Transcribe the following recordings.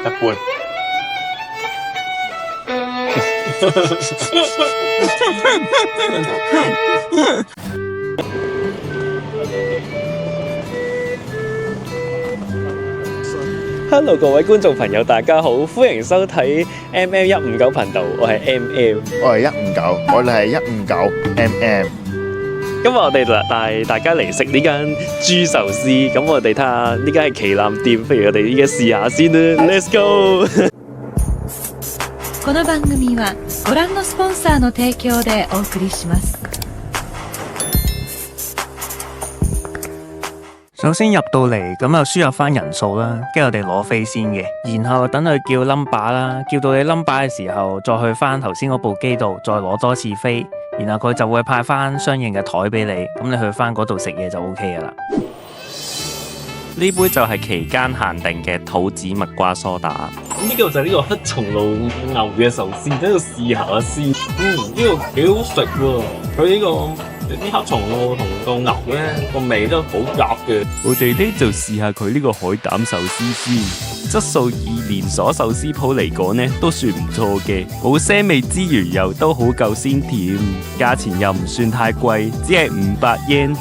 一般。Hello， 各位觀眾朋友，大家好，歡迎收睇 MM159頻道，我係 MM， 我係159，我哋係159MM。今日我哋帶大家嚟食呢間豬壽司，咁我哋睇下呢間係旗艦店，不如我哋依家試下先啦 ，Let's go！ この番組はご覧のスポンサーの提供でお送りします。首先入到嚟咁就輸入翻人數啦，跟住我哋攞飛先嘅，然後等佢叫 number 啦，叫到你 number 嘅時候，再去翻頭先嗰部機度再攞多次飛，然後佢就會派翻相應嘅台俾你，咁你去翻嗰度食嘢就 OK 噶啦。呢杯就係期間限定嘅土子蜜瓜梳打。呢個就係呢個黑松露牛嘅壽司，喺度試下先。呢個幾好食喎，佢呢個啲黑松露同個牛咧個味都好夾嘅。我哋呢就試下佢呢個海膽壽司先，質素以連鎖壽司鋪嚟講呢都算唔錯嘅，冇腥味之餘又都好夠鮮甜，價錢又唔算太貴，只係500 yen。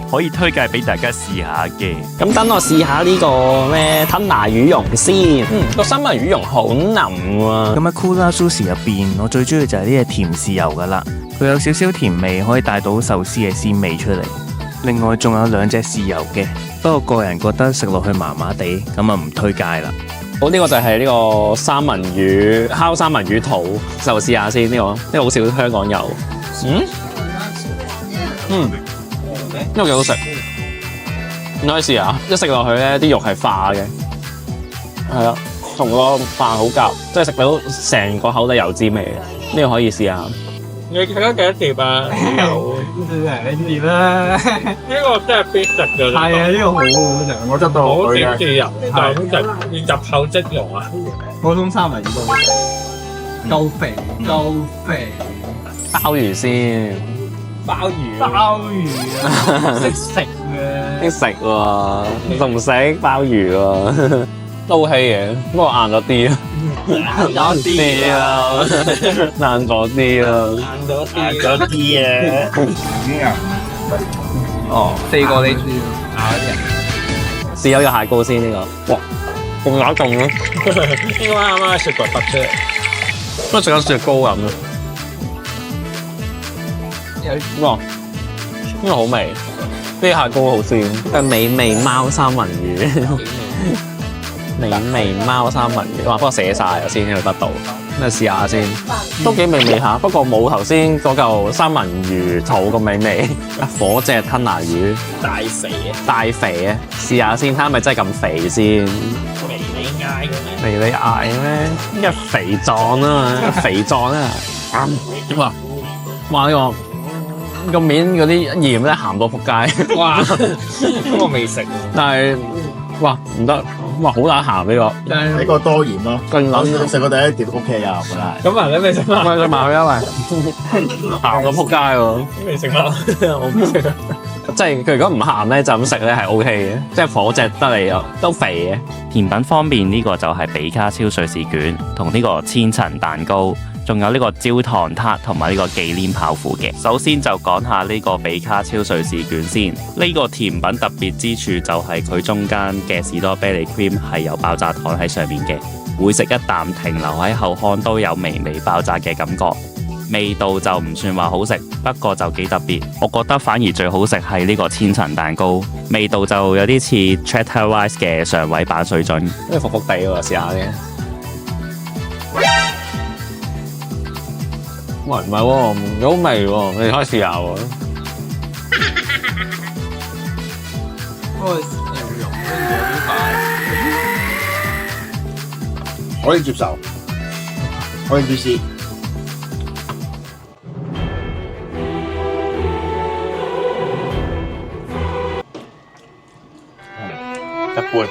可以推介俾大家試下嘅。咁等我試下呢個咩吞拿魚蓉先。個三文魚蓉好腍喎。咁喺 Kura Sushi 入邊，我最中意就係呢隻甜豉油噶啦，佢有少少甜味，可以帶到壽司嘅鮮味出嚟。另外仲有2隻豉油嘅，不過個人覺得食落去麻麻地，咁啊唔推介啦。好，呢個就係呢個三文魚烤三文魚肚，就試下先。呢個好少香港有。呢個幾好食，你可以試下。一食落去咧，啲肉係化嘅，係啊，同個飯好夾，即係食到成個口都油脂味。呢個可以試下。你睇咗幾多碟啊？有2碟啦。呢個真係必食㗎。係啊，呢個好好食，我執到好點豉油，但係入口即溶啊。普通三文魚都夠肥，夠肥。鮑魚先。鮑魚啊，識食嘅，識食喎，仲食鮑魚喎，都 OK 嘅，不過硬咗啲啊，硬咗啲啊，硬咗啲啊，硬咗啲啊！哦，4個呢試有蟹膏先呢個，哇，咁咬勁咯，應該啱啱雪櫃拔出嚟，不過食緊雪糕咁啊！哇！呢個好味，啲蟹膏好鮮。係美味貓三文魚，美味貓三文魚。哇！不過寫晒我先喺度得到，咁啊試下先，都幾美味下。不過冇頭先嗰嚿三文魚肚咁美味。火隻吞拿魚，大肥啊！試下先，睇下咪真係咁肥先。微你嗌嘅咩？肥你嗌咩？因為肥壯啊嘛，肥壯啊！哇！呢個面嗰啲鹽咧鹹到仆街，哇！咁我未食喎。但係哇唔得，哇好乸鹹呢個，呢個多鹽咯。勁撚食過第一碟 OK 啊，我覺得。咁啊，你未食啊？喂，埋佢啊喂，鹹到仆街喎！未食啊？我唔食啊。即係佢如果唔鹹咧，就咁食咧係 OK 嘅，即係火隻得嚟又都肥嘅。甜品方面呢個就係比卡超瑞士卷同呢個千層蛋糕。仲有呢個焦糖撻同埋呢個忌廉泡芙嘅。首先就講下呢個比卡超瑞士卷先。呢個甜品特別之處就係佢中間嘅士多啤梨 cream 係有爆炸糖喺上面嘅，每食一啖停留喺口腔都有微微爆炸嘅感覺。味道就唔算話好食，不過就幾特別。我覺得反而最好食係呢個千層蛋糕，味道就有啲似 Chatterwise 嘅上位版水準。呢個服服地喎，試下嘅。喂，唔係喎，有味喎，你可以試下喎。可以接受，可以試試。一般。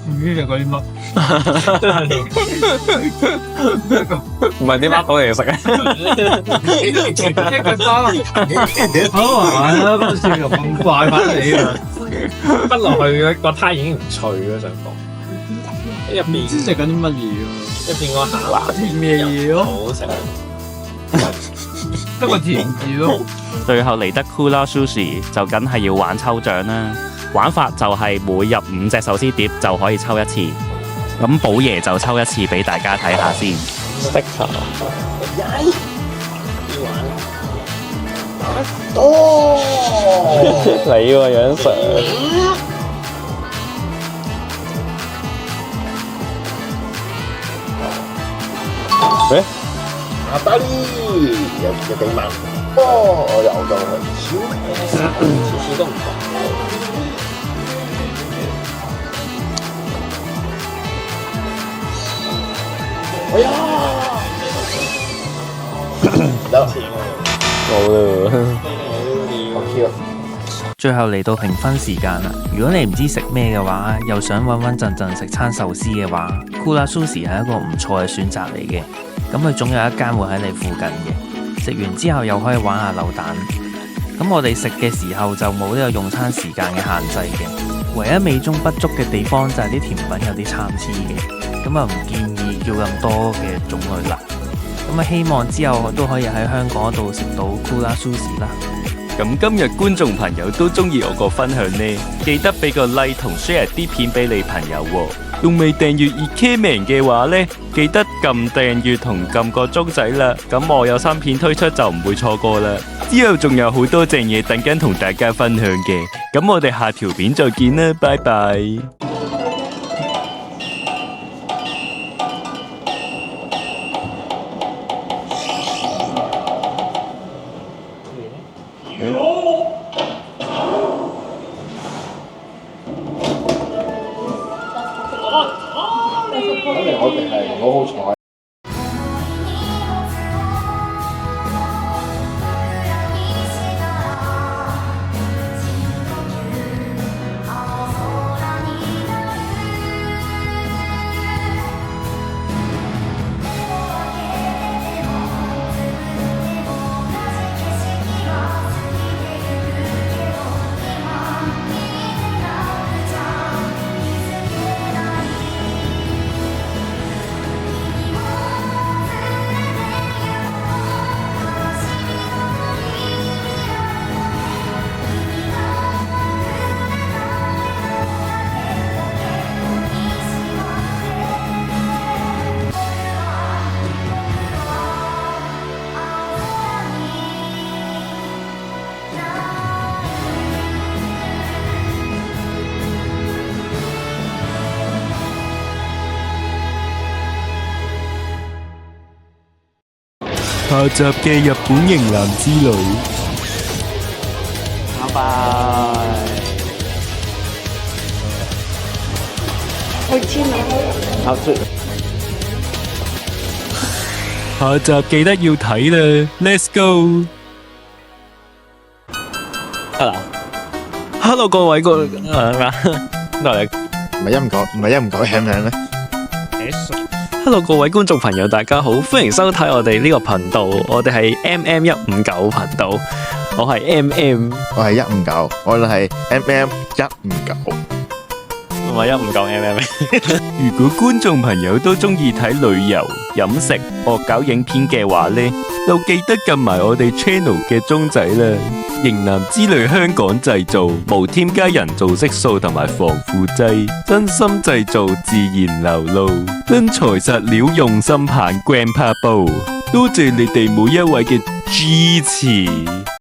唔知食嗰啲乜？唔係啲乜好嚟食啊？一個裝好玩啦，不算咁怪翻你啊！滗落去個胎已經唔脆啦，想講入邊唔知食緊啲乜嘢喎？入邊個鹹甜嘅嘢咯，好食。得個甜字咯。最後嚟得 Kura Sushi 就梗係要玩抽獎啦。玩法就係每入5隻壽司碟就可以抽一次。咁寶爺就抽一次俾大家睇下先。sticker 你個樣上。阿巴利有幾萬？哦，我有到啦，次次都唔同。哎呀，有冇啦。好 Q。最後嚟到評分時間啦！如果你唔知食咩嘅話，又想穩穩陣陣食餐壽司嘅話，Kura Sushi 係一個唔錯嘅選擇嚟嘅。咁佢總有一間會喺你附近嘅，食完之後又可以玩下扭蛋。咁我哋食嘅時候就冇呢個用餐時間嘅限制嘅，唯一美中不足嘅地方就係啲甜品有啲參差嘅，咁啊唔建議叫咁多嘅種類啦。咁啊希望之後都可以喺香港度食到 Kura Sushi 啦。咁今日觀眾朋友都中意我個分享呢，記得俾個 like 同 share 啲片俾你朋友喎。仲未訂閱Ikemen嘅話呢，記得撳訂閱同撳個鐘仔啦。咁我有新片推出就唔會錯過啦。之後仲有好多正嘢等緊同大家分享嘅。咁我哋下條片再見啦，拜拜。我哋係好好彩。下集嘅日本型男之旅。拜拜。下集記得要睇啦 ，Let's go！ Hello， 各位個咩啊？唔係音狗響咩？Hello， 各位觀眾朋友，大家好，歡迎收睇我哋呢個頻道，我哋係 MM159頻道，我係 MM， 我係159，我哋係 MM159。唔係159 MM。如果觀眾朋友都中意睇旅遊、飲食、惡搞影片嘅話呢，就記得撳埋我哋 channel 嘅鐘仔啦。型男之旅香港製造，無添加人造色素同埋防腐劑，真心製造，自然流露，真材實料，用心棒 Grandpa 煲。多謝你哋每一位嘅支持。